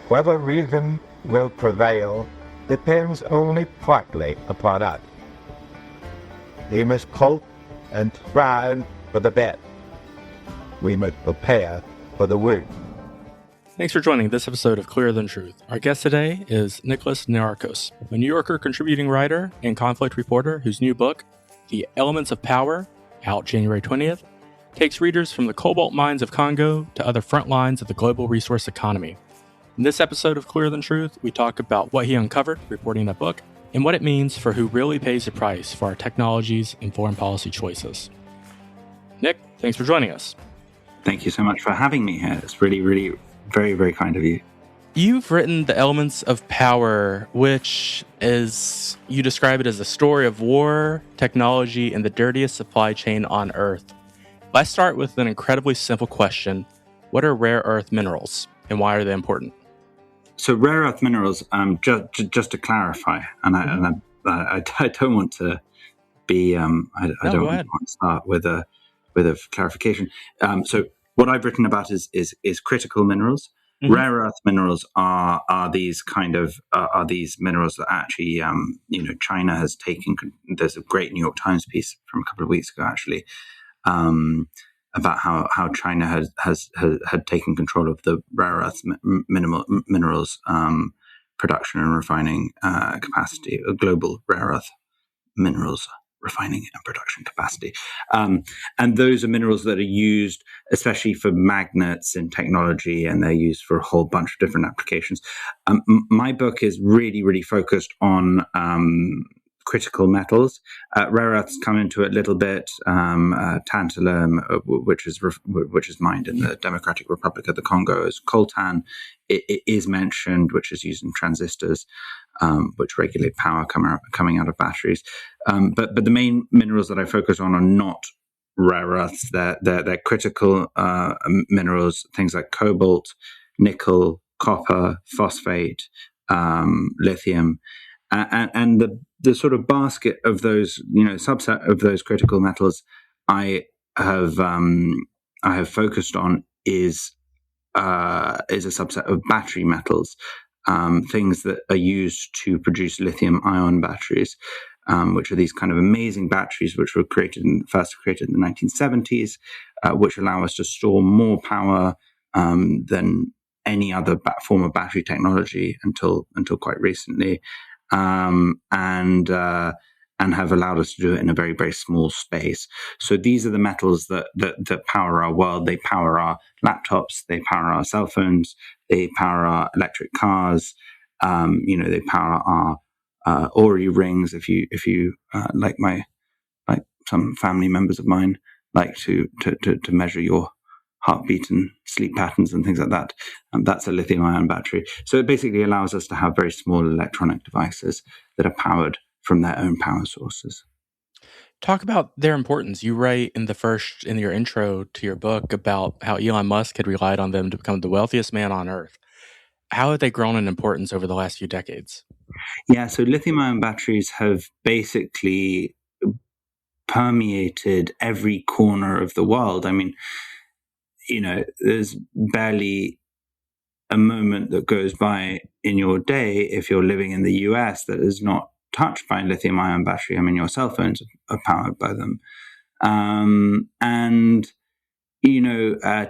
Whether reason will prevail depends only partly upon us. We must hope and strive for the best. We must prepare for the worst. Thanks for joining this episode of Clearer Than Truth. Our guest today is Nicolas Niarchos, a New Yorker contributing writer and conflict reporter whose new book, The Elements of Power, out January 20th, takes readers from the cobalt mines of Congo to other front lines of the global resource economy. In this episode of Clearer Than Truth, we talk about what he uncovered reporting that book and what it means for who really pays the price for our technologies and foreign policy choices. Nick, thanks for joining us. Thank you so much for having me here. It's really, really very, very kind of you. You've written The Elements of Power, which is, you describe it as a story of war, technology, and the dirtiest supply chain on Earth. Let's start with an incredibly simple question. What are rare earth minerals, and why are they important? So rare earth minerals, just to clarify, and I don't want to be, I don't want to start with a clarification. So what I've written about is critical minerals. Mm-hmm. Rare earth minerals are these kind of are these minerals that actually China has taken. There's a great New York Times piece from a couple of weeks ago actually about how China had taken control of the rare earth minerals production and refining capacity, global rare earth minerals refining and production capacity. And those are minerals that are used especially for magnets in technology, and they're used for a whole bunch of different applications. My book is really, really focused on critical metals. Rare earths come into it a little bit. Tantalum, which is mined in the Democratic Republic of the Congo as coltan, it is mentioned, which is used in transistors, which regulate power coming out of batteries. But the main minerals that I focus on are not rare earths. They're critical minerals, things like cobalt, nickel, copper, phosphate, lithium, and the sort of basket of those, subset of those critical metals I have focused on is a subset of battery metals, things that are used to produce lithium-ion batteries, which are these kind of amazing batteries which were first created in the 1970s, which allow us to store more power than any other form of battery technology until quite recently. And have allowed us to do it in a very, very small space. So these are the metals that power our world. They power our laptops. They power our cell phones. They power our electric cars. They power our Ori rings. If you like some family members of mine like to measure your heartbeat and sleep patterns and things like that. That's a lithium-ion battery. So it basically allows us to have very small electronic devices that are powered from their own power sources. Talk about their importance. You write in your intro to your book about how Elon Musk had relied on them to become the wealthiest man on Earth. How have they grown in importance over the last few decades? Yeah, so lithium-ion batteries have basically permeated every corner of the world. I mean, there's barely a moment that goes by in your day if you're living in the US that is not touched by a lithium-ion battery. I mean, your cell phones are powered by them.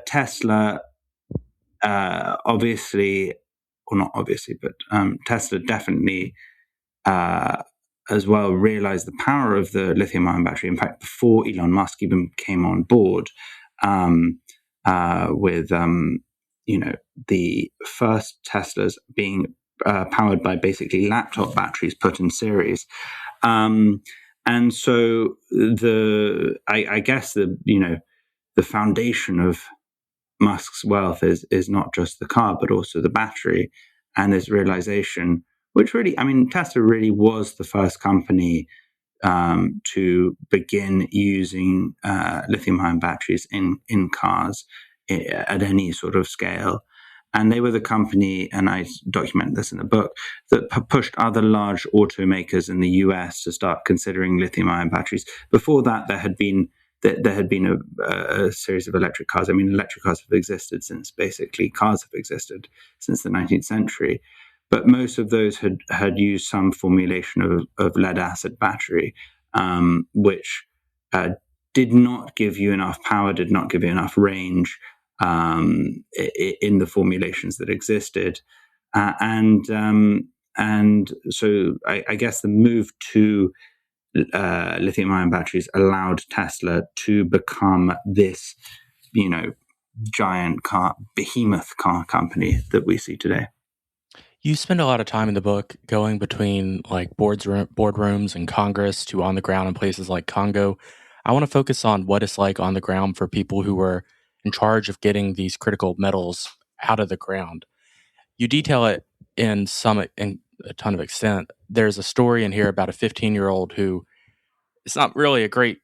Tesla, obviously, or not obviously, but Tesla definitely as well realized the power of the lithium-ion battery. In fact, before Elon Musk even came on board, with the first Teslas being powered by basically laptop batteries put in series, and so I guess the foundation of Musk's wealth is not just the car but also the battery, and this realization, which really, I mean, Tesla really was the first company to begin using lithium-ion batteries in cars at any sort of scale. And they were the company, and I document this in the book, that pushed other large automakers in the US to start considering lithium-ion batteries. Before that, there had been there had been a series of electric cars. I mean, electric cars have existed since basically cars have existed since the 19th century, but most of those had used some formulation of lead acid battery, which did not give you enough power, did not give you enough range in the formulations that existed, and so I guess the move to lithium-ion batteries allowed Tesla to become this, giant behemoth car company that we see today. You spend a lot of time in the book going between like boardrooms and Congress to on the ground in places like Congo. I want to focus on what it's like on the ground for people who were in charge of getting these critical metals out of the ground. You detail it in a ton of extent. There's a story in here about a 15-year-old who, it's not really a great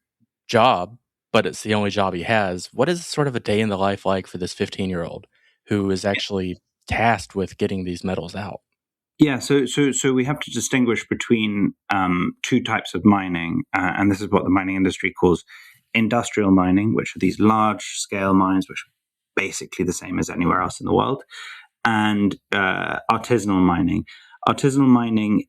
job, but it's the only job he has. What is sort of a day in the life like for this 15-year-old who is actually tasked with getting these metals out? Yeah, so we have to distinguish between two types of mining, and this is what the mining industry calls industrial mining, which are these large-scale mines, which are basically the same as anywhere else in the world, and artisanal mining. Artisanal mining,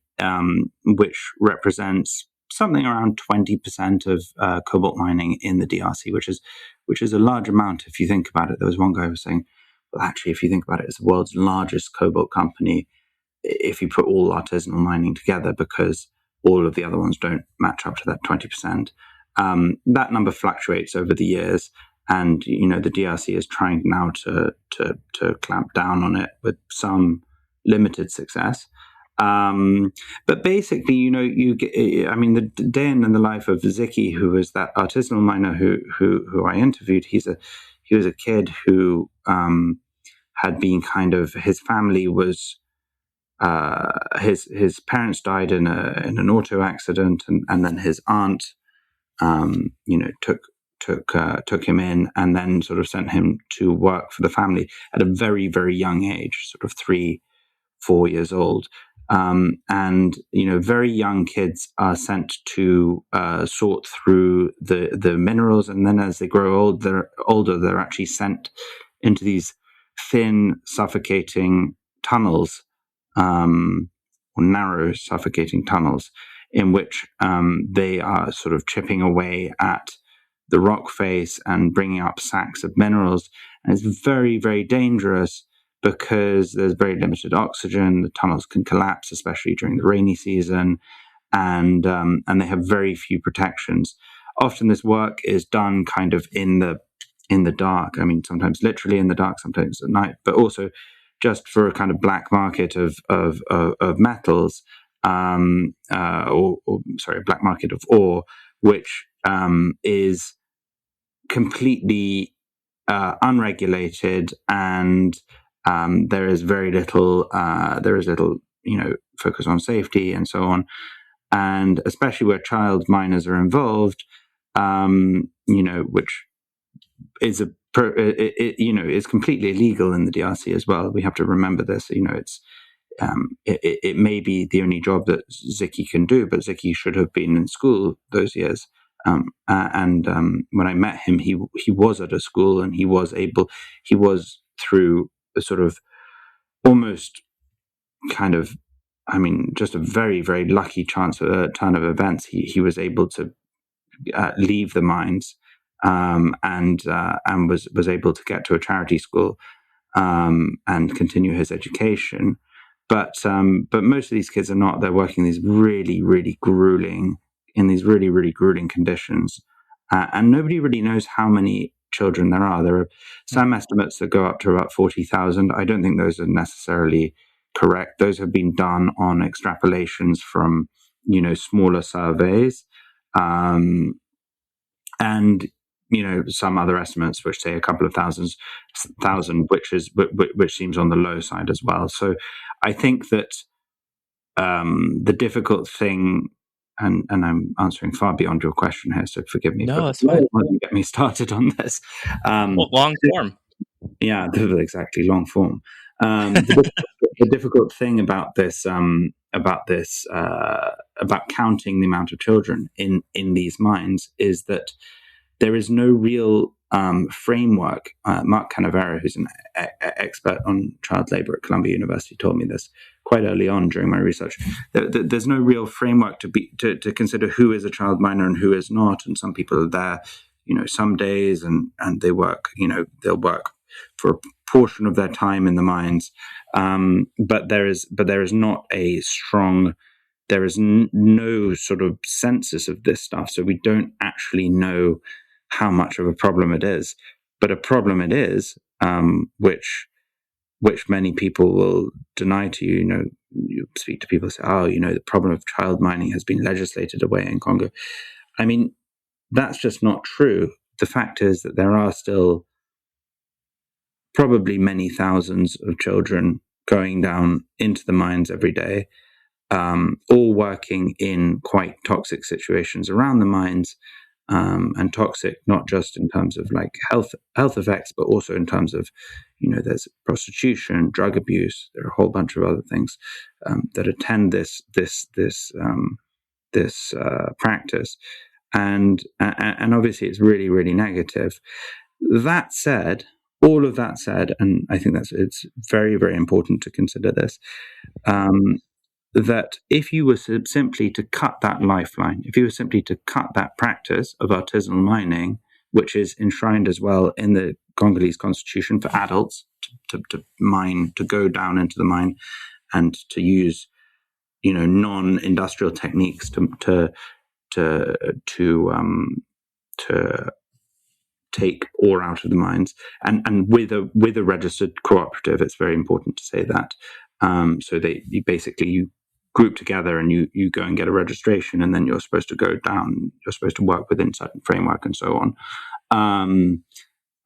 which represents something around 20% of cobalt mining in the DRC, which is a large amount if you think about it. There was one guy who was saying, well, actually, if you think about it, it's the world's largest cobalt company if you put all artisanal mining together, because all of the other ones don't match up to that 20%. That number fluctuates over the years, and the DRC is trying now to clamp down on it with some limited success. But basically, the day in the life of Ziki, who was that artisanal miner who I interviewed, he was a kid who had been his family was his parents died in an auto accident, and then his aunt took him in and then sort of sent him to work for the family at a very, very young age, sort of 3-4 years old. And very young kids are sent to sort through the minerals, and then as they grow older, they're actually sent into these thin, suffocating tunnels, or narrow, suffocating tunnels, in which they are sort of chipping away at the rock face and bringing up sacks of minerals. And it's very, very dangerous because there's very limited oxygen. The tunnels can collapse, especially during the rainy season, and they have very few protections. Often this work is done kind of in the dark. I mean, sometimes literally in the dark, sometimes at night, but also just for a kind of black market of metals, black market of ore, which is completely unregulated, and there is very little. There is little, focus on safety and so on, and especially where child miners are involved, which is is completely illegal in the DRC as well. We have to remember this. It's it may be the only job that Ziki can do, but Ziki should have been in school those years. And when I met him, he was at a school, and he was through a sort of almost kind of, just a very, very lucky turn of events. He was able to leave the mines, and was able to get to a charity school and continue his education. But most of these kids are not. They're working in these really, really grueling conditions, and nobody really knows how many children there are. There are some estimates that go up to about 40,000. I don't think those are necessarily correct. Those have been done on extrapolations from smaller surveys, and some other estimates which say a couple of thousand, which seems on the low side as well. So I think that the difficult thing, and I'm answering far beyond your question here, so forgive me. No, that's fine. Why don't you get me started on this? Long form. Yeah, exactly, long form. The difficult thing about this, about counting the amount of children in these mines, is that there is no real framework. Mark Canavera, who's an expert on child labor at Columbia University, told me this quite early on during my research. There's no real framework to consider who is a child miner and who is not. And some people are there, some days, and they work. They'll work for a portion of their time in the mines. But there is not a strong. There is no sort of census of this stuff, so we don't actually know how much of a problem it is. But a problem it is, which many people will deny to you. You speak to people and say, the problem of child mining has been legislated away in Congo. I mean, that's just not true. The fact is that there are still probably many thousands of children going down into the mines every day, all working in quite toxic situations around the mines, and toxic not just in terms of like health effects, but also in terms of, there's prostitution, drug abuse. There are a whole bunch of other things that attend this practice, and obviously it's really, really negative. That said, all of that said, and I think it's very, very important to consider this. That if you were simply to cut that lifeline, if you were simply to cut that practice of artisanal mining, which is enshrined as well in the Congolese constitution for adults to mine, to go down into the mine and to use, non-industrial techniques to take ore out of the mines, and with a registered cooperative. It's very important to say that. So you group together and you go and get a registration, and then you're supposed to go down. You're supposed to work within certain framework and so on.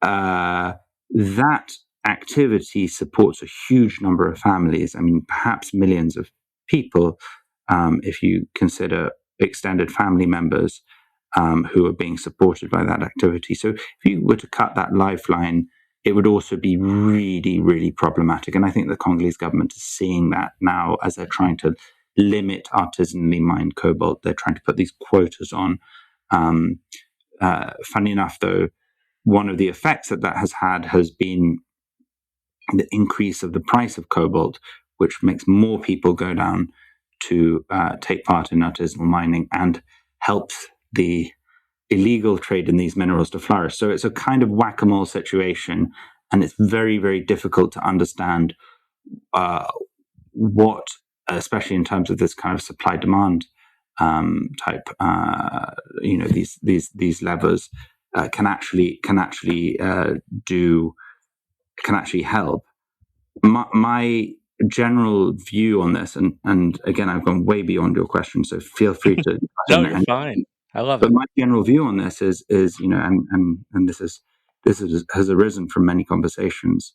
That activity supports a huge number of families. I mean, perhaps millions of people, if you consider extended family members who are being supported by that activity. So if you were to cut that lifeline, it would also be really, really problematic. And I think the Congolese government is seeing that now as they're trying to limit artisanally mined cobalt. They're trying to put these quotas on. Funny enough, though, one of the effects that has had has been the increase of the price of cobalt, which makes more people go down to take part in artisanal mining and helps the illegal trade in these minerals to flourish. So it's a kind of whack-a-mole situation, and it's very, very difficult to understand what, especially in terms of this kind of supply-demand type, these levers can actually help. My general view on this, and again, I've gone way beyond your question, so feel free to. No, you're fine. I love it. But my general view on this is and this has arisen from many conversations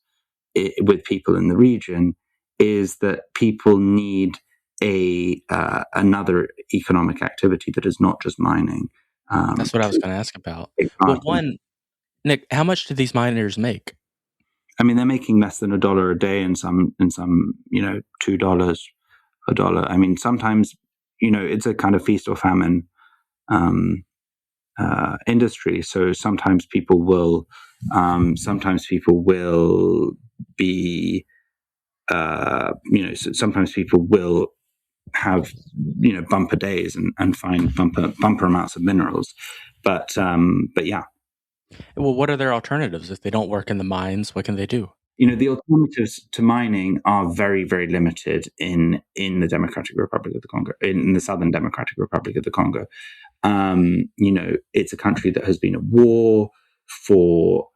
with people in the region, is that people need another economic activity that is not just mining. That's what I was going to ask about. Well, Nick, how much do these miners make? I mean, they're making less than $1 a day, and some $2, $1. I mean, sometimes it's a kind of feast or famine industry. So sometimes people will be, sometimes people will have, bumper days and find bumper amounts of minerals. But yeah. Well, what are their alternatives? If they don't work in the mines, what can they do? The alternatives to mining are very, very limited in the Democratic Republic of the Congo, in the Southern Democratic Republic of the Congo. It's a country that has been at war for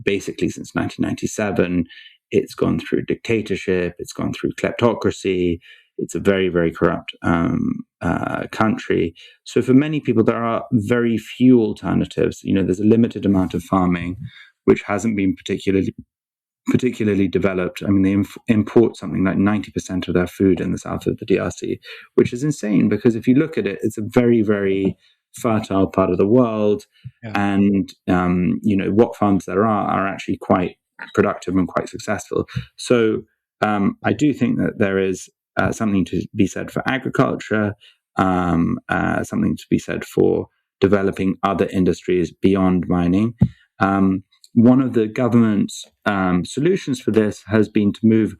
basically since 1997. It's gone through dictatorship. It's gone through kleptocracy. It's a very, very corrupt country. So for many people, there are very few alternatives. There's a limited amount of farming, which hasn't been particularly developed. I mean, they import something like 90% of their food in the south of the DRC, which is insane because if you look at it, it's a very, very fertile part of the world. Yeah. And, what farms there are actually quite productive and quite successful. So I do think that there is something to be said for agriculture, something to be said for developing other industries beyond mining. One of the government's solutions for this has been to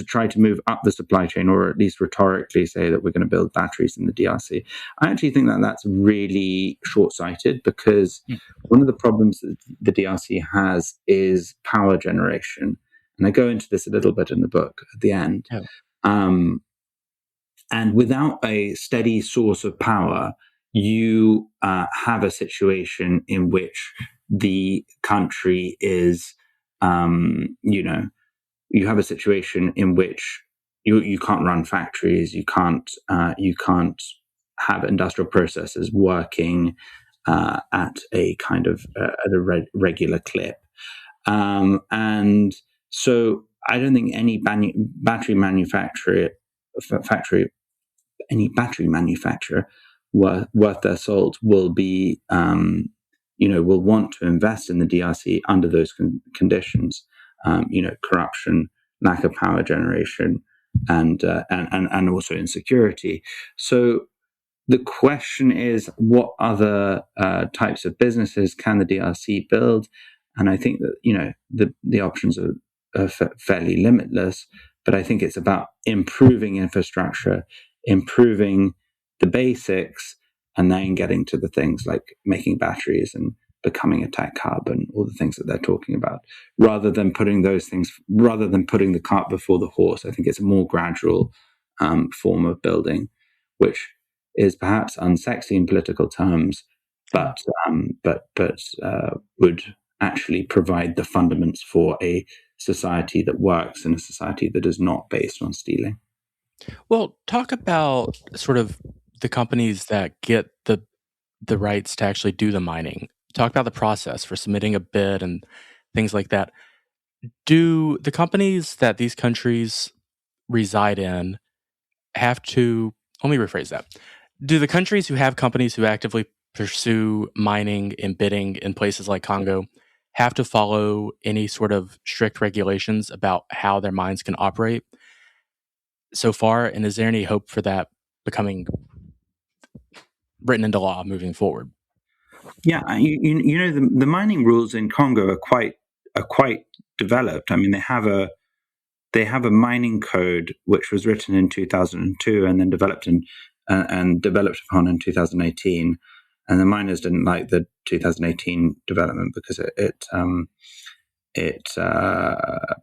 try to move up the supply chain, or at least rhetorically say that we're going to build batteries in the DRC. I actually think that that's really short-sighted, because one of the problems that the DRC has is power generation. And I go into this a little bit in the book at the end. Yeah. And without a steady source of power, you have a situation in which the country is, you have a situation in which you can't run factories, you can't have industrial processes working at a kind of at a regular clip, and so I don't think any battery manufacturer worth their salt will be will want to invest in the DRC under those conditions. Corruption, lack of power generation, and also insecurity. So the question is, what other types of businesses can the DRC build? And I think that the options are fairly limitless. But I think it's about improving infrastructure, improving the basics, and then getting to the things like making batteries and becoming a tech hub and all the things that they're talking about, rather than putting the cart before the horse. I think it's a more gradual form of building, which is perhaps unsexy in political terms, but would actually provide the fundaments for a society that works and a society that is not based on stealing. Well, talk about sort of the companies that get the rights to actually do the mining. Talk about the process for submitting a bid and things like that. Do the companies that these countries reside in have to, let me rephrase that. Do the countries who have companies who actively pursue mining and bidding in places like Congo have to follow any sort of strict regulations about how their mines can operate so far? And is there any hope for that becoming written into law moving forward? Yeah, the mining rules in Congo are quite developed. I mean, they have a mining code which was written in 2002 and then developed upon in 2018. And the miners didn't like the 2018 development because it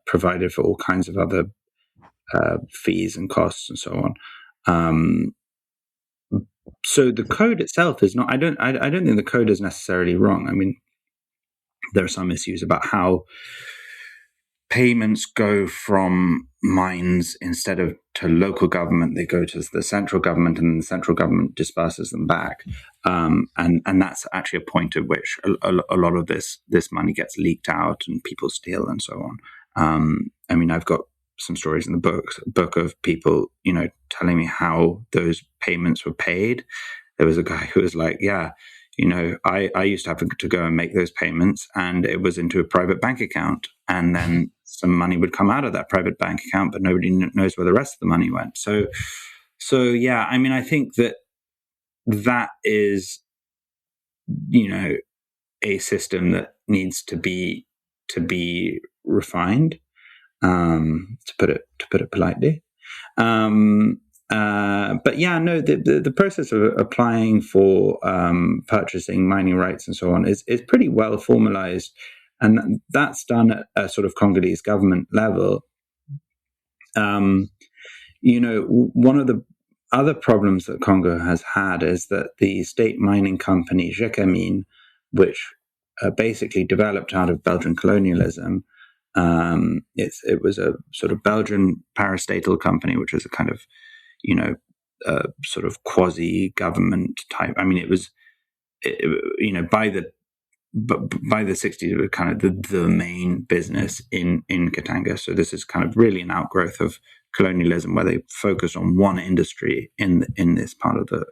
provided for all kinds of other fees and costs and so on. So the code itself is not. I don't think the code is necessarily wrong. I mean, there are some issues about how payments go from mines instead of to local government. They go to the central government, and the central government disperses them back. And that's actually a point at which a lot of this money gets leaked out and people steal and so on. I mean, I've got some stories in the book of people, telling me how those payments were paid. There was a guy who was like, yeah, I used to have to go and make those payments, and it was into a private bank account, and then some money would come out of that private bank account, but nobody knows where the rest of the money went. So yeah, I mean, I think that is, a system that needs to be refined, to put it politely. But yeah, no, the process of applying for purchasing mining rights and so on is pretty well formalized, and that's done at a sort of Congolese government level. One of the other problems that Congo has had is that the state mining company Gécamines, which basically developed out of Belgian colonialism, it was a sort of Belgian parastatal company, which is a kind of sort of quasi-government type. I mean, it was, by the 60s, it was kind of the main business in Katanga. So this is kind of really an outgrowth of colonialism, where they focus on one industry in this part of the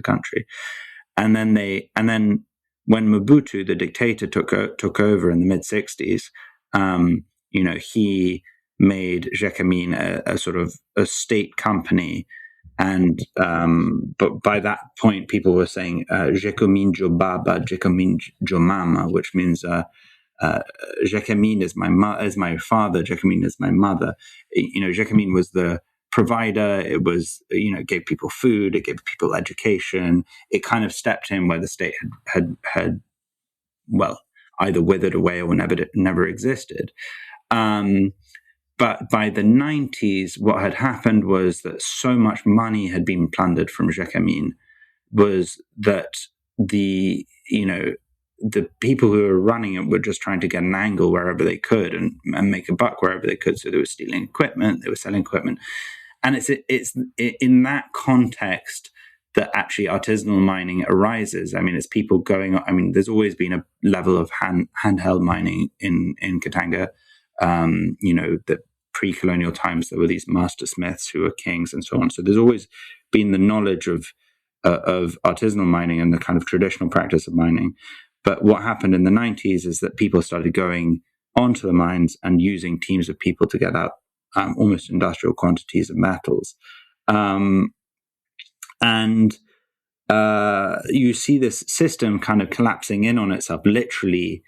country. And then when Mobutu, the dictator, took over in the mid 60s, he made Gécamines a sort of a state company And but by that point, people were saying "Jekomin jo baba, Jekomin jo mama," which means Jekomin is my father, Jekomin is my mother. Jekomin was the provider. It was, gave people food, it gave people education. It kind of stepped in where the state had well, either withered away or never existed. But by the 90s, what had happened was that so much money had been plundered from Jekomin was that the people who were running it were just trying to get an angle wherever they could and make a buck wherever they could. So they were stealing equipment, they were selling equipment. And it's in that context that actually artisanal mining arises. I mean, it's people going. I mean, there's always been a level of handheld mining in Katanga. The pre-colonial times, there were these master smiths who were kings and so on. So there's always been the knowledge of artisanal mining and the kind of traditional practice of mining. But what happened in the 90s is that people started going onto the mines and using teams of people to get out almost industrial quantities of metals. And you see this system kind of collapsing in on itself, literally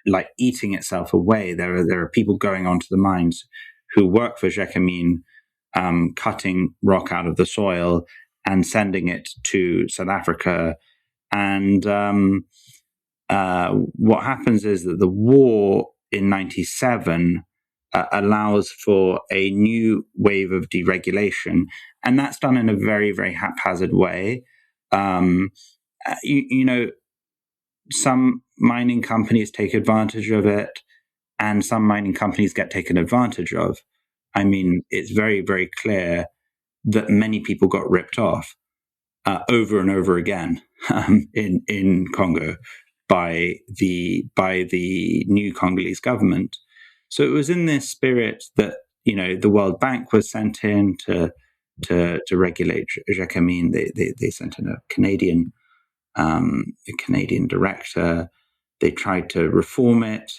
like eating itself away. There are people going onto the mines who work for Jekomin, cutting rock out of the soil and sending it to South Africa. And what happens is that the war in 97 allows for a new wave of deregulation. And that's done in a very, very haphazard way. Some mining companies take advantage of it, and some mining companies get taken advantage of. I mean, it's very, very clear that many people got ripped off over and over again in Congo by the new Congolese government. So it was in this spirit that the World Bank was sent in to regulate Jekomin. They sent in a Canadian director. They tried to reform it,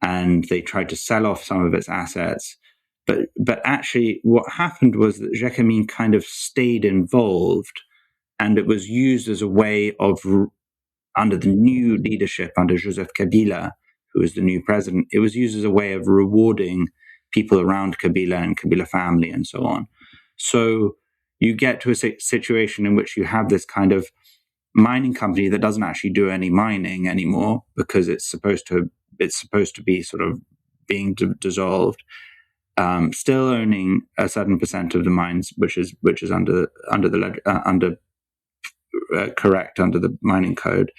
and they tried to sell off some of its assets. But actually, what happened was that Jekomin kind of stayed involved, and it was used as a way of, under the new leadership, under Joseph Kabila, who was the new president, it was used as a way of rewarding people around Kabila and Kabila family and so on. So you get to a situation in which you have this kind of mining company that doesn't actually do any mining anymore because it's supposed to be sort of being dissolved, still owning a certain percent of the mines, which is correct under the mining code,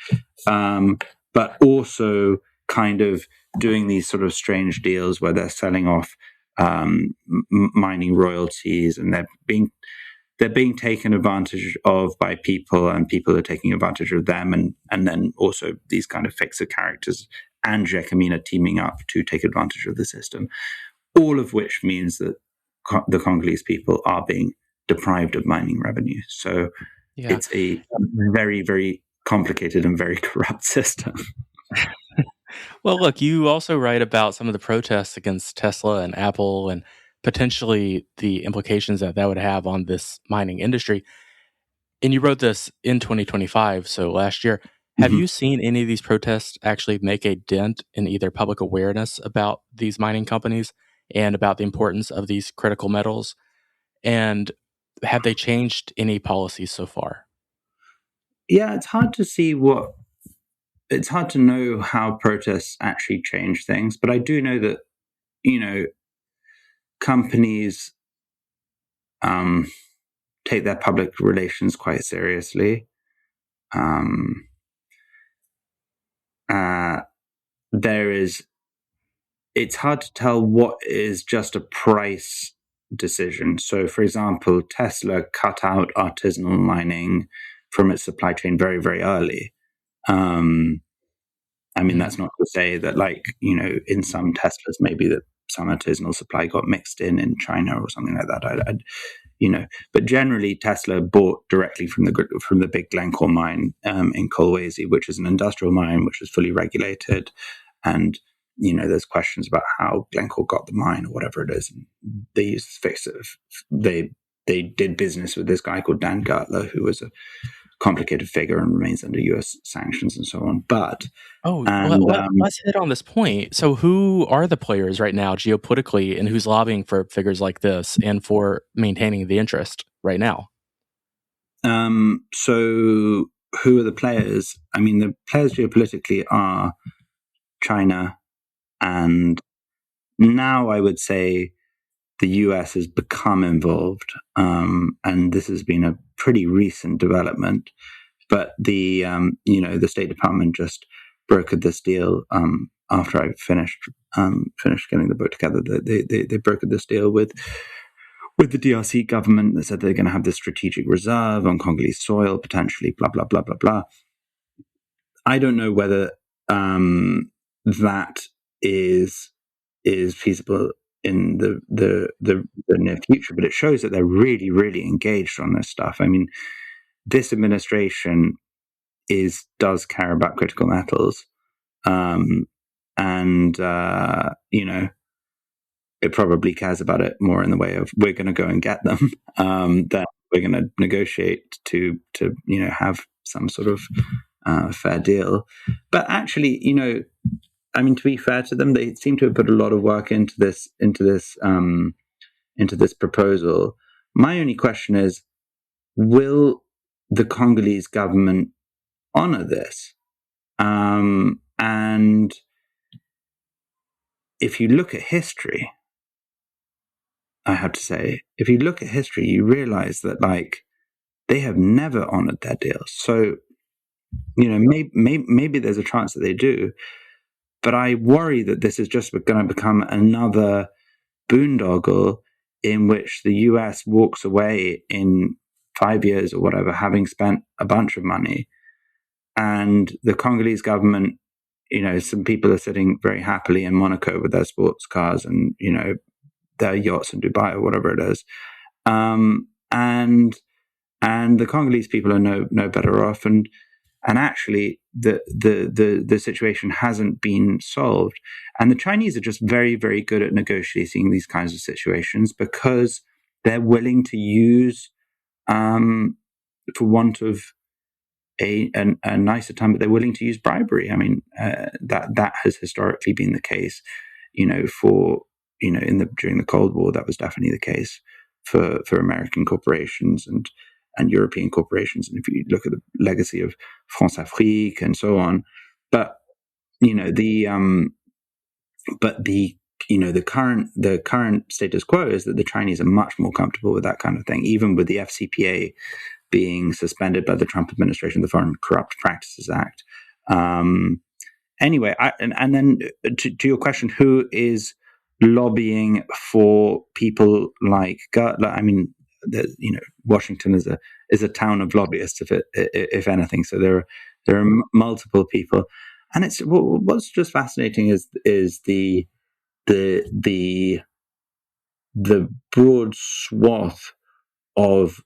but also kind of doing these sort of strange deals where they're selling off mining royalties, and they're being taken advantage of by people, and people are taking advantage of them, and then also these kind of fixer characters and Jekomin are teaming up to take advantage of the system, all of which means that the Congolese people are being deprived of mining revenue. So it's a very, very complicated and very corrupt system. Well, look, you also write about some of the protests against Tesla and Apple and potentially the implications that would have on this mining industry. And you wrote this in 2025, so last year. Have you seen any of these protests actually make a dent in either public awareness about these mining companies and about the importance of these critical metals? And have they changed any policies so far? Yeah, it's hard to know how protests actually change things, but I do know that, companies take their public relations quite seriously. It's hard to tell what is just a price decision. So, for example, Tesla cut out artisanal mining from its supply chain very, very early. I mean, that's not to say that, in some Teslas, maybe that some artisanal supply got mixed in China or something like that. But generally, Tesla bought directly from the big Glencore mine in Kolwezi, which is an industrial mine which is fully regulated, and there's questions about how Glencore got the mine or whatever it is. And they they did business with this guy called Dan Gertler, who was a complicated figure and remains under U.S. sanctions and so on. But let's hit on this point. So, who are the players right now geopolitically, and who's lobbying for figures like this and for maintaining the interest right now? So, who are the players? I mean, the players geopolitically are China, and now I would say the US has become involved, and this has been a pretty recent development. But the the State Department just brokered this deal after I finished getting the book together. They brokered this deal with the DRC government that said they're going to have this strategic reserve on Congolese soil, potentially, blah blah blah blah blah. I don't know whether that is feasible in the near future, but it shows that they're really, really engaged on this stuff. I mean, this administration does care about critical metals, and it probably cares about it more in the way of we're going to go and get them, that we're going to negotiate to have some sort of fair deal. But actually, I mean, to be fair to them, they seem to have put a lot of work into this proposal. My only question is, will the Congolese government honor this? And if you look at history, I have to say, if you look at history, you realize that they have never honored their deals. So, maybe there's a chance that they do. But I worry that this is just going to become another boondoggle in which the US walks away in 5 years or whatever, having spent a bunch of money. And the Congolese government, some people are sitting very happily in Monaco with their sports cars and, their yachts in Dubai or whatever it is. And the Congolese people are no better off. And actually, the situation hasn't been solved. And the Chinese are just very, very good at negotiating these kinds of situations because they're willing to use, for want of a nicer term, but they're willing to use bribery. I mean, that has historically been the case, during the Cold War. That was definitely the case for American corporations and European corporations, and if you look at the legacy of France Afrique and so on, but the current status quo is that the Chinese are much more comfortable with that kind of thing, even with the FCPA being suspended by the Trump administration, the Foreign Corrupt Practices Act. Anyway, and then to your question, who is lobbying for people like Gertler? I mean, Washington is a town of lobbyists, if anything. So there are multiple people, and it's what's just fascinating is the broad swath of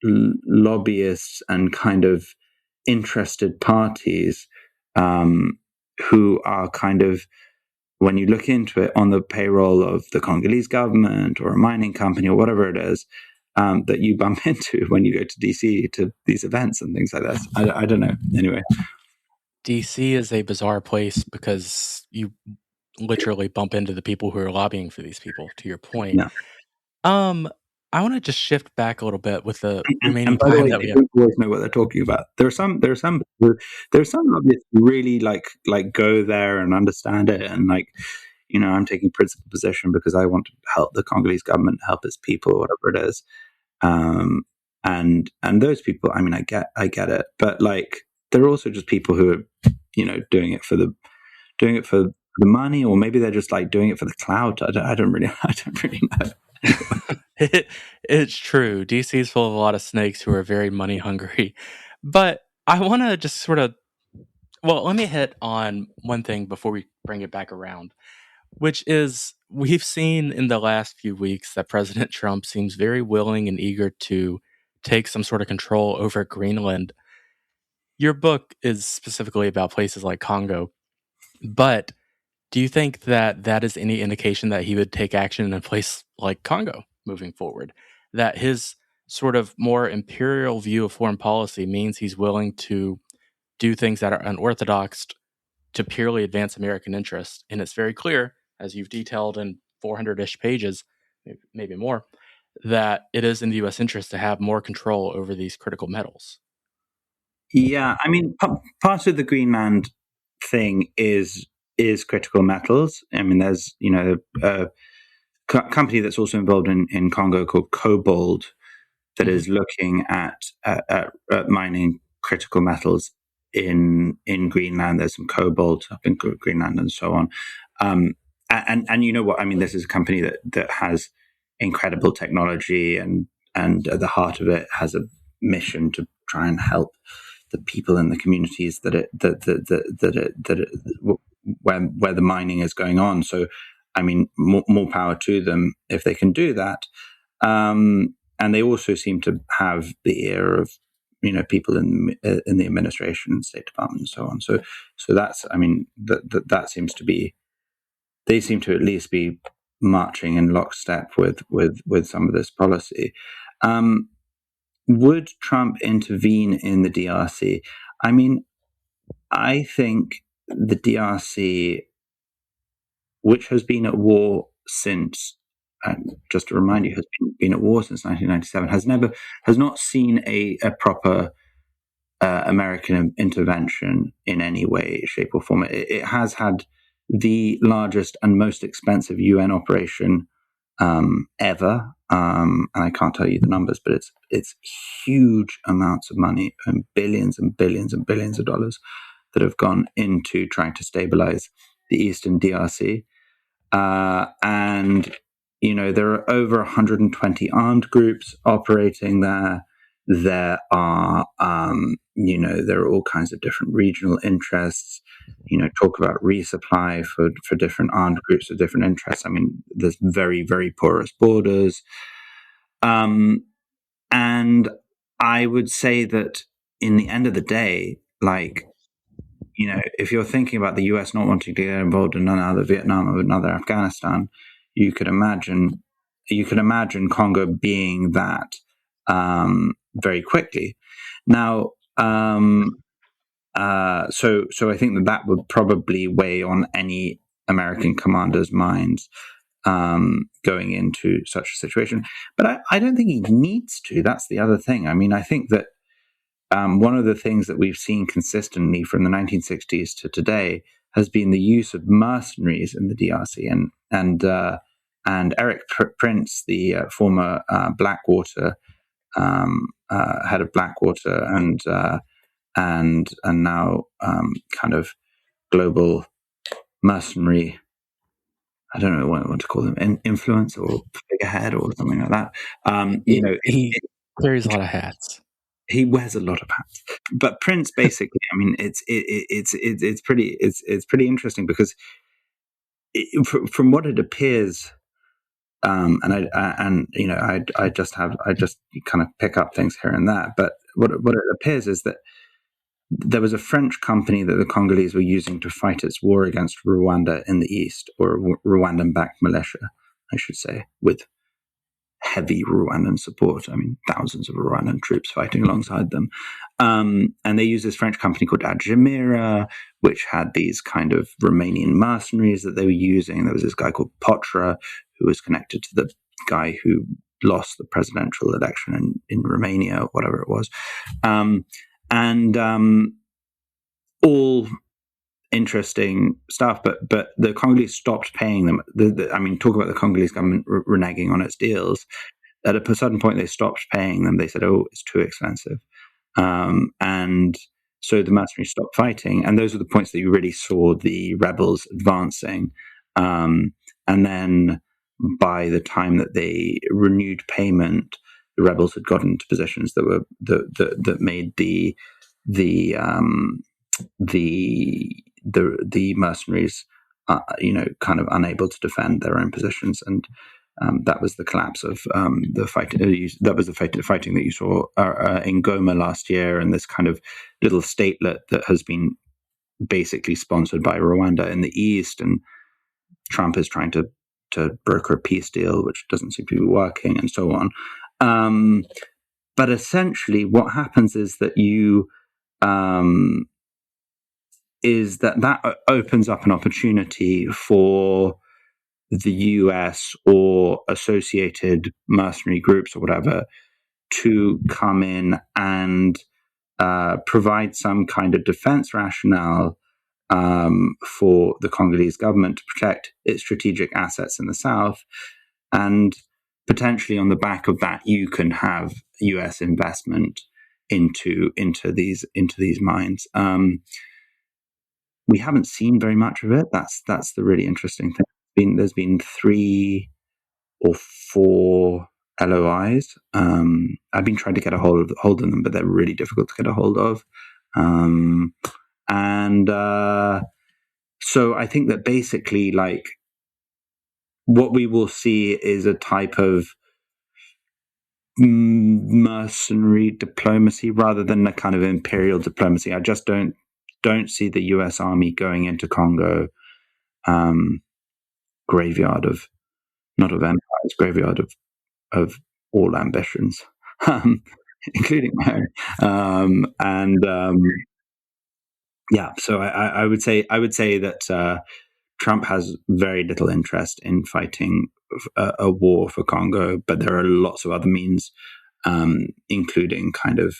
lobbyists and kind of interested parties who are kind of, when you look into it, on the payroll of the Congolese government or a mining company or whatever it is, that you bump into when you go to DC to these events and things like that. I don't know. Anyway, DC is a bizarre place because you literally bump into the people who are lobbying for these people, to your point. Yeah. I want to just shift back a little bit with the remaining time that we have. Don't always know what they're talking about. There are some lobbyists who really like go there and understand it, and I'm taking principal position because I want to help the Congolese government help its people, whatever it is. And those people, I mean, I get it, but there are also just people who are, doing it for the money, or maybe they're just doing it for the clout. I don't really know. It's true. DC is full of a lot of snakes who are very money hungry. But I want to just let me hit on one thing before we bring it back around, which is we've seen in the last few weeks that President Trump seems very willing and eager to take some sort of control over Greenland. Your book is specifically about places like Congo, but do you think that is any indication that he would take action in a place like Congo moving forward? That his sort of more imperial view of foreign policy means he's willing to do things that are unorthodox to purely advance American interests. And it's very clear, as you've detailed in 400-ish pages, maybe more, that it is in the U.S. interest to have more control over these critical metals. Yeah, I mean, part of the Greenland thing is critical metals. I mean, there's a company that's also involved in Congo called Cobalt that is looking at mining critical metals in Greenland. There's some cobalt up in Greenland and so on. And you know what? I mean, this is a company that has incredible technology and at the heart of it has a mission to try and help the people in the communities where the mining is going on. So, I mean, more power to them if they can do that. And they also seem to have the ear of people in the administration and State Department and so on. So that's, I mean, that seems to be, they seem to at least be marching in lockstep with some of this policy. Would Trump intervene in the DRC? I mean, I think the DRC, which has been at war since, just to remind you, has been at war since 1997, has not seen a proper American intervention in any way, shape, or form. It has had the largest and most expensive UN operation ever, and I can't tell you the numbers, but it's huge amounts of money and billions and billions and billions of dollars that have gone into trying to stabilize the Eastern DRC. And there are over 120 armed groups operating there. There are, there are all kinds of different regional interests. Talk about resupply for different armed groups with different interests. I mean, there's very, very porous borders. And I would say that in the end of the day, if you're thinking about the US not wanting to get involved in another Vietnam or another Afghanistan, you could imagine Congo being that very quickly. Now, so I think that would probably weigh on any American commander's minds going into such a situation. But I don't think he needs to. That's the other thing. I mean, I think that one of the things that we've seen consistently from the 1960s to today has been the use of mercenaries in the DRC, and Eric Prince, the former Blackwater head of Blackwater, and now kind of global mercenary, I don't know what to call them, influence or figurehead or something like that. He carries a lot of hats. He wears a lot of hats, but Prince basically, I mean, it's pretty interesting because from what it appears, I just kind of pick up things here and there, but what it appears is that there was a French company that the Congolese were using to fight its war against Rwanda in the east, or Rwandan-backed militia, I should say, with heavy Rwandan support. I mean, thousands of Rwandan troops fighting alongside them. And they used this French company called Adjamira, which had these kind of Romanian mercenaries that they were using. There was this guy called Potra, who was connected to the guy who lost the presidential election in Romania, or whatever it was. All interesting stuff, but the Congolese stopped paying them. Talk about the Congolese government reneging on its deals. At a certain point, they stopped paying them. They said, "Oh, it's too expensive," and so the mercenaries stopped fighting. And those were the points that you really saw the rebels advancing. And then, by the time that they renewed payment, the rebels had gotten into positions that were that made the mercenaries, kind of unable to defend their own positions, and that was the collapse of the fight. That was the fighting that you saw in Goma last year, and this kind of little statelet that has been basically sponsored by Rwanda in the east, and Trump is trying to broker a peace deal, which doesn't seem to be working, and so on. But essentially, what happens is that that opens up an opportunity for the US or associated mercenary groups or whatever to come in and provide some kind of defense rationale for the Congolese government to protect its strategic assets in the south. And potentially on the back of that, you can have US investment into these mines. We haven't seen very much of it. That's the really interesting thing. There's been 3 or 4 LOIs. I've been trying to get a hold of them, but they're really difficult to get a hold of. So I think that basically, like, what we will see is a type of mercenary diplomacy rather than a kind of imperial diplomacy. I just don't see the US Army going into Congo, graveyard of, not of empires, graveyard of all ambitions, including my own. So I would say that Trump has very little interest in fighting a war for Congo, but there are lots of other means, including kind of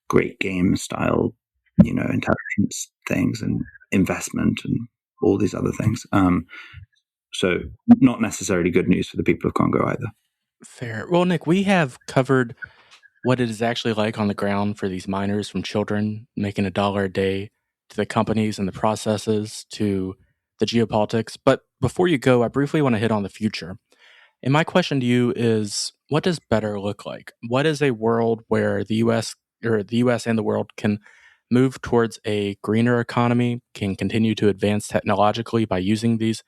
great game style, intelligence things and investment and all these other things. So not necessarily good news for the people of Congo either. Fair. Well, Nick, we have covered what it is actually like on the ground for these miners, from children making $1 a day to the companies and the processes to the geopolitics. But before you go, I briefly want to hit on the future. And my question to you is, what does better look like? What is a world where the US and the world can move towards a greener economy, can continue to advance technologically by using these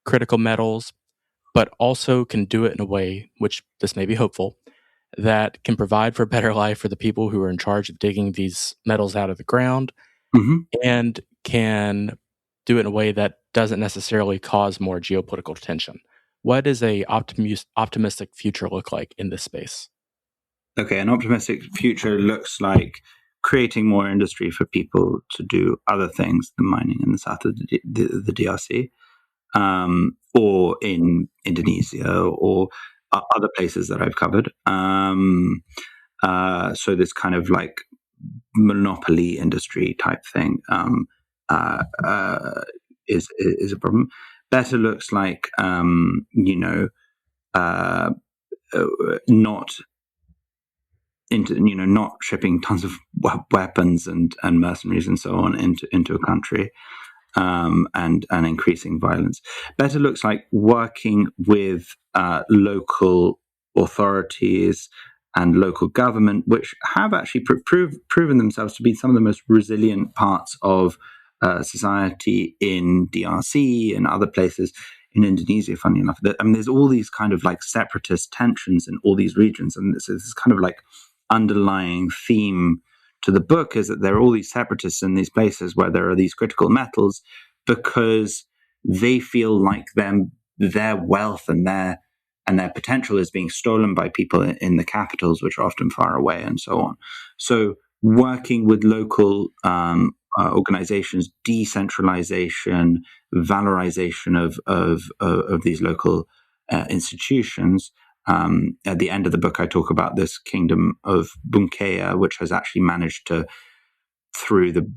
critical metals, but also can do it in a way, which this may be hopeful, that can provide for a better life for the people who are in charge of digging these metals out of the ground, and can do it in a way that doesn't necessarily cause more geopolitical tension? What does a optimistic future look like in this space? Okay, an optimistic future looks like creating more industry for people to do other things than mining in the south of the DRC, or in Indonesia or other places that I've covered. So this kind of like monopoly industry type thing is a problem. Better looks like not shipping tons of weapons and mercenaries and so on into a country, and increasing violence. Better looks like working with local authorities and local government, which have actually proven themselves to be some of the most resilient parts of society in DRC and other places. In Indonesia, funny enough, there's all these kind of like separatist tensions in all these regions, and this is kind of like underlying theme to the book, is that there are all these separatists in these places where there are these critical metals, because they feel like their wealth and their potential is being stolen by people in the capitals, which are often far away, and so on. So working with local organizations, decentralization, valorization of these local institutions. At the end of the book, I talk about this kingdom of Bunkeya, which has actually managed to, through the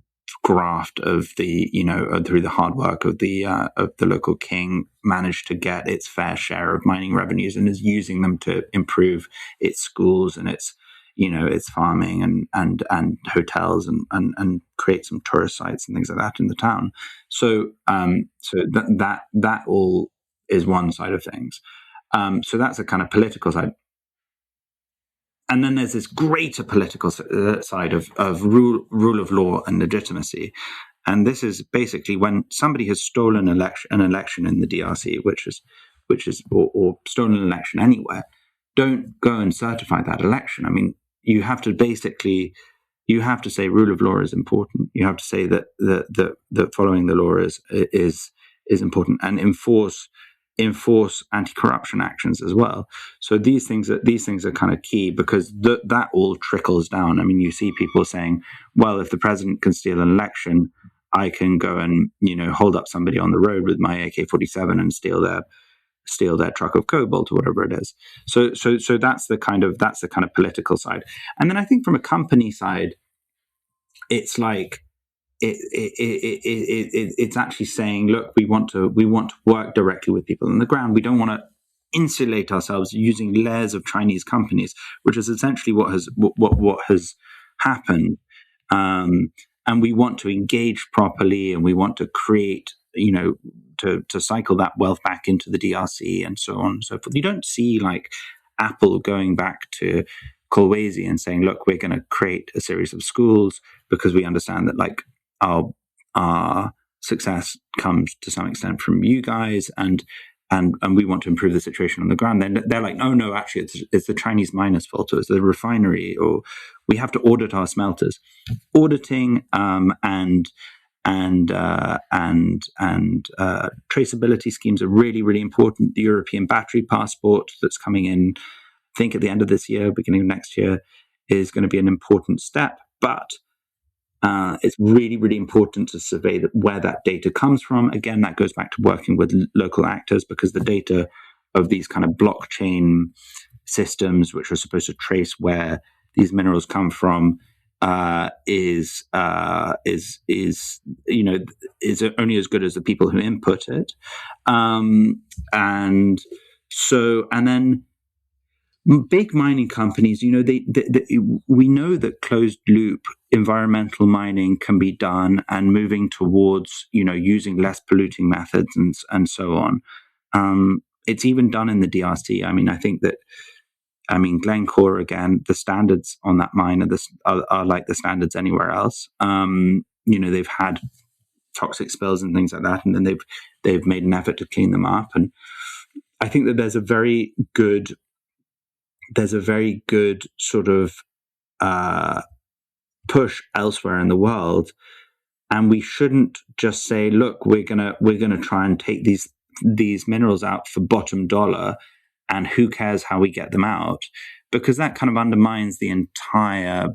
graft of through the hard work of the local king, managed to get its fair share of mining revenues, and is using them to improve its schools and its farming and hotels and create some tourist sites and things like that in the town. So that all is one side of things. So that's a kind of political side. And then there's this greater political side of rule of law and legitimacy. And this is basically when somebody has stolen an election in the DRC, which is or stolen an election anywhere, don't go and certify that election. I mean, you have to say rule of law is important. You have to say that following the law is important, and enforce enforce anti-corruption actions as well. So these things are kind of key, because that all trickles down. I mean, you see people saying, well, if the president can steal an election, I can go and, hold up somebody on the road with my AK-47 and steal their truck of cobalt or whatever it is. So that's the kind of political side. And then I think from a company side, it's like it's actually saying, look, we want to work directly with people on the ground. We don't want to insulate ourselves using layers of Chinese companies, which is essentially what has happened. And we want to engage properly, and we want to create, to cycle that wealth back into the DRC and so on and so forth. You don't see like Apple going back to Kolwezi and saying, look, we're going to create a series of schools because we understand that like our success comes to some extent from you guys, and we want to improve the situation on the ground. Then they're like, oh no, actually it's the Chinese miners' fault, or it's the refinery, or we have to audit our smelters. Auditing and traceability schemes are really, really important. The European battery passport that's coming in, I think at the end of this year, beginning of next year, is going to be an important step. But it's really, really important to survey where that data comes from. Again, that goes back to working with local actors, because the data of these kind of blockchain systems, which are supposed to trace where these minerals come from, is only as good as the people who input it. And then big mining companies, we know that closed loop environmental mining can be done, and moving towards, using less polluting methods and so on. It's even done in the DRC. I mean, Glencore, again, the standards on that mine are like the standards anywhere else. They've had toxic spills and things like that, and then they've made an effort to clean them up. And I think that there's a very good sort of push elsewhere in the world, and we shouldn't just say, look, we're gonna try and take these minerals out for bottom dollar, and who cares how we get them out, because that kind of undermines the entire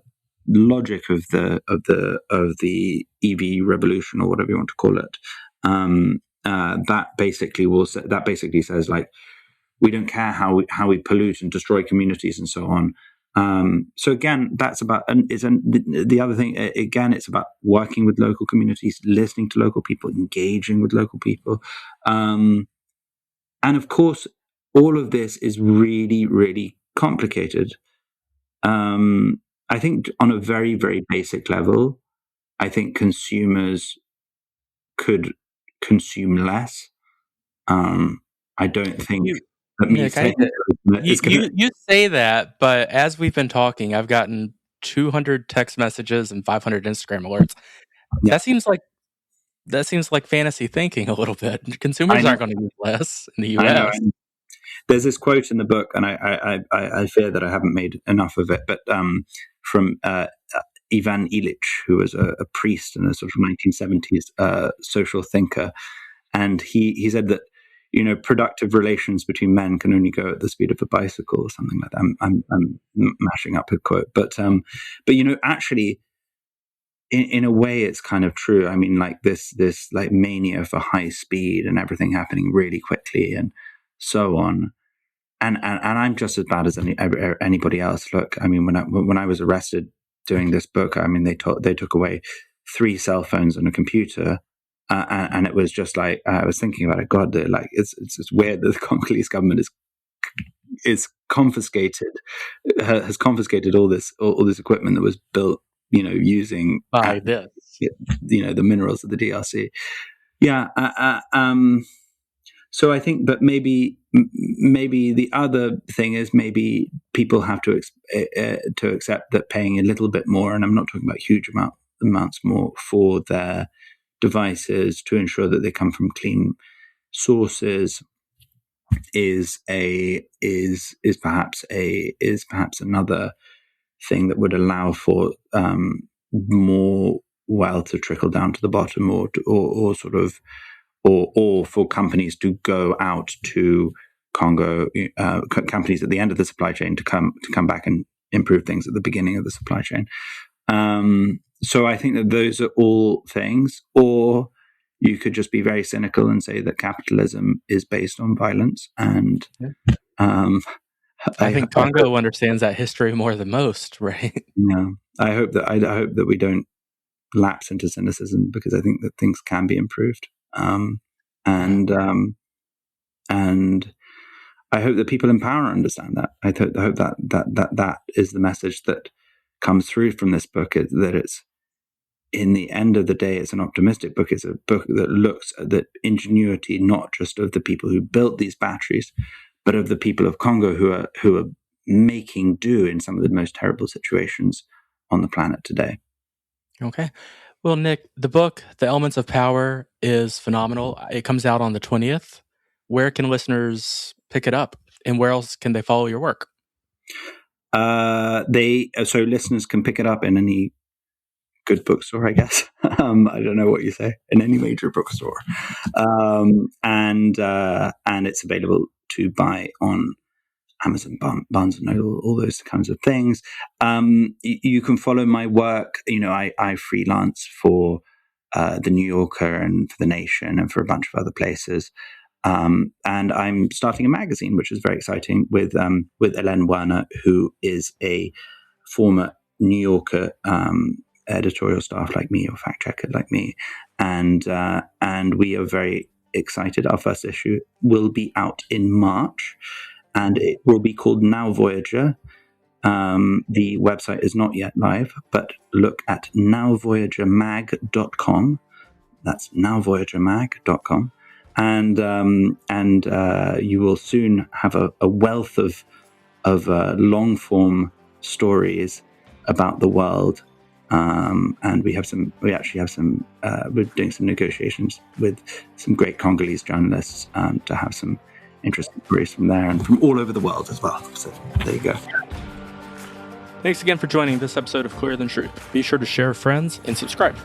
logic of the EV revolution, or whatever you want to call it. That basically says, like, we don't care how we pollute and destroy communities and so on. So again, that's about, and the other thing, again, it's about working with local communities, listening to local people, engaging with local people. And of course, all of this is really, really complicated. I think on a very, very basic level, I think consumers could consume less. I don't think you say that, but as we've been talking, I've gotten 200 text messages and 500 Instagram alerts. Yeah. That seems like fantasy thinking a little bit. Consumers aren't going to use less in the US. I know. There's this quote in the book, and I fear that I haven't made enough of it, but from Ivan Illich, who was a priest and a sort of 1970s social thinker, and he said that, productive relations between men can only go at the speed of a bicycle, or something like that. I'm mashing up a quote, but actually, in a way, it's kind of true. I mean, like this like mania for high speed and everything happening really quickly and so on. And I'm just as bad as anybody else. Look, I mean, when I was arrested doing this book, I mean, they took away 3 cell phones and a computer. And it was just like, I was thinking about it. God, like it's weird that the Congolese government has confiscated all this equipment that was built, using this, the minerals of the DRC. Yeah. So I think, but maybe the other thing is, maybe people have to accept that paying a little bit more, and I'm not talking about huge amounts more, for their devices to ensure that they come from clean sources is perhaps another thing that would allow for more wealth to trickle down to the bottom, or sort of or for companies to go out to Congo, companies at the end of the supply chain to come back and improve things at the beginning of the supply chain. So I think that those are all things. Or you could just be very cynical and say that capitalism is based on violence. And I think Congo understands that history more than most, right? Yeah, I hope that we don't lapse into cynicism, because I think that things can be improved. And I hope that people in power understand that. I hope that is the message that comes through from this book, is that it's, in the end of the day, it's an optimistic book. It's a book that looks at the ingenuity, not just of the people who built these batteries, but of the people of Congo who are making do in some of the most terrible situations on the planet today. Okay. Well, Nick, the book, The Elements of Power, is phenomenal. It comes out on the 20th. Where can listeners pick it up, and where else can they follow your work? So listeners can pick it up in any good bookstore, I guess. I don't know what you say, in any major bookstore. And it's available to buy on Amazon, Barnes and Noble, all those kinds of things. You can follow my work. I freelance for the New Yorker and for The Nation and for a bunch of other places. And I'm starting a magazine, which is very exciting, with Hélène Werner, who is a former New Yorker editorial staff like me, or fact checker like me, and we are very excited. Our first issue will be out in March, and it will be called Now Voyager. The website is not yet live, but look at nowvoyagermag.com. That's nowvoyagermag.com. And you will soon have a wealth of long form stories about the world. And we're doing some negotiations with some great Congolese journalists to have some interesting stories from there and from all over the world as well. So there you go. Thanks again for joining this episode of Clearer Than Truth. Be sure to share with friends and subscribe.